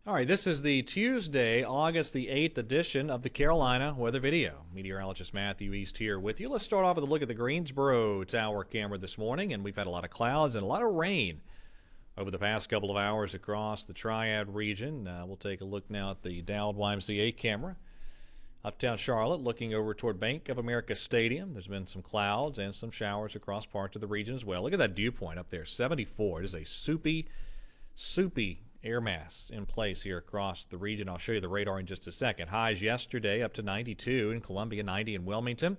All right, this is the Tuesday, August the 8th edition of the Carolina Weather Video. Meteorologist Matthew East here with you. Let's start off with a look at the Greensboro Tower camera this morning, and we've had a lot of clouds and a lot of rain over the past couple of hours across the Triad region. We'll take a look now at the Dowd YMCA camera. Uptown Charlotte, looking over toward Bank of America Stadium. There's been some clouds and some showers across parts of the region as well. Look at that dew point up there, 74. It is a soupy air mass in place here across the region. I'll show you the radar in just a second. Highs yesterday up to 92 in Columbia, 90 in Wilmington,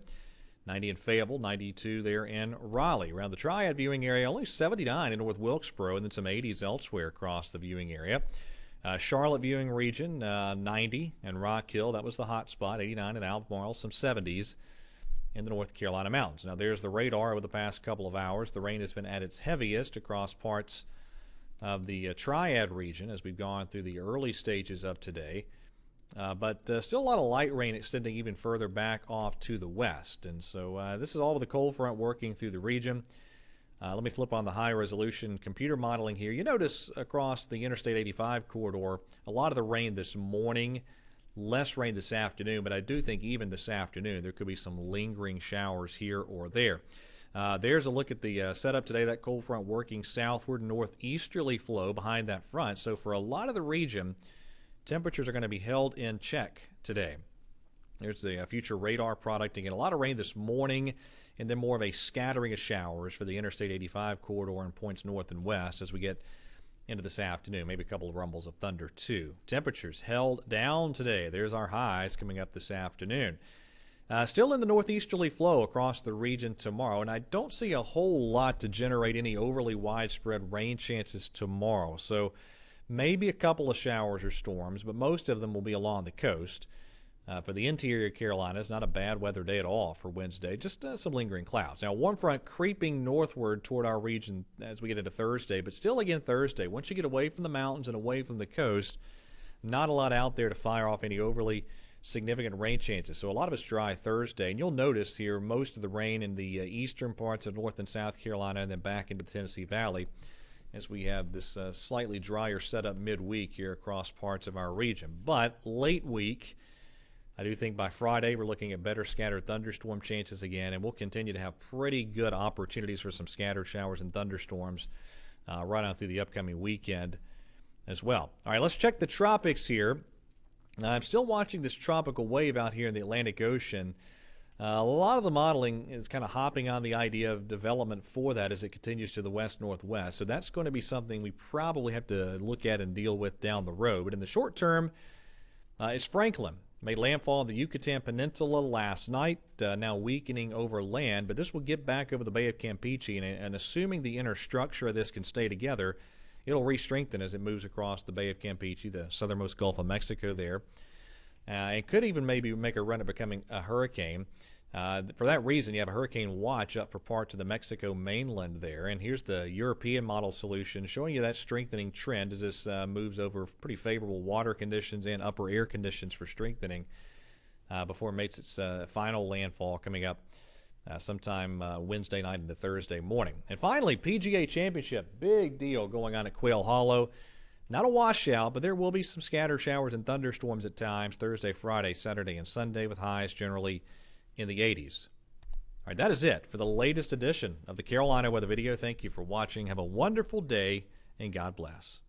90 in Fayetteville, 92 there in Raleigh. Around the Triad viewing area, only 79 in North Wilkesboro, and then some 80s elsewhere across the viewing area. Charlotte viewing region, 90 in Rock Hill. That was the hot spot, 89 in Albemarle, some 70s in the North Carolina mountains. Now there's the radar over the past couple of hours. The rain has been at its heaviest across parts of the Triad region as we've gone through the early stages of today. But still a lot of light rain extending even further back off to the west. And so this is all with the cold front working through the region. Let me flip on the high resolution computer modeling here. You notice across the Interstate 85 corridor, a lot of the rain this morning, less rain this afternoon, but I do think even this afternoon there could be some lingering showers here or there. There's a look at the setup today. That cold front working southward northeasterly flow behind that front. So for a lot of the region, temperatures are going to be held in check today. There's the future radar product. Again, a lot of rain this morning, and then more of a scattering of showers for the Interstate 85 corridor and points north and west as we get into this afternoon. Maybe a couple of rumbles of thunder too. Temperatures held down today. There's our highs coming up this afternoon. Still in the northeasterly flow across the region tomorrow, and I don't see a whole lot to generate any overly widespread rain chances tomorrow. So maybe a couple of showers or storms, but most of them will be along the coast. For the interior Carolinas, not a bad weather day at all for Wednesday, just some lingering clouds. Now, one front creeping northward toward our region as we get into Thursday, but still again Thursday. Once you get away from the mountains and away from the coast, not a lot out there to fire off any overly significant rain chances. So a lot of it's dry Thursday, and you'll notice here most of the rain in the eastern parts of North and South Carolina and then back into the Tennessee Valley as we have this slightly drier setup midweek here across parts of our region. But late week, I do think by Friday we're looking at better scattered thunderstorm chances again, and we'll continue to have pretty good opportunities for some scattered showers and thunderstorms right on through the upcoming weekend as well. All right, let's check the tropics here. I'm still watching this tropical wave out here in the Atlantic Ocean. A lot of the modeling is kind of hopping on the idea of development for that as it continues to the west-northwest. So that's going to be something we probably have to look at and deal with down the road. But in the short term, it's Franklin. Made landfall in the Yucatan Peninsula last night, now weakening over land. But this will get back over the Bay of Campeche, and assuming the inner structure of this can stay together, it'll re-strengthen as it moves across the Bay of Campeche, the southernmost Gulf of Mexico there. It could even maybe make a run at becoming a hurricane. For that reason, you have a hurricane watch up for parts of the Mexico mainland there. And here's the European model solution showing you that strengthening trend as this moves over pretty favorable water conditions and upper air conditions for strengthening before it makes its final landfall coming up sometime Wednesday night into Thursday morning. And finally, PGA Championship, big deal going on at Quail Hollow. Not a washout, but there will be some scattered showers and thunderstorms at times Thursday, Friday, Saturday, and Sunday with highs generally in the 80s. All right, that is it for the latest edition of the Carolina Weather Video. Thank you for watching. Have a wonderful day, and God bless.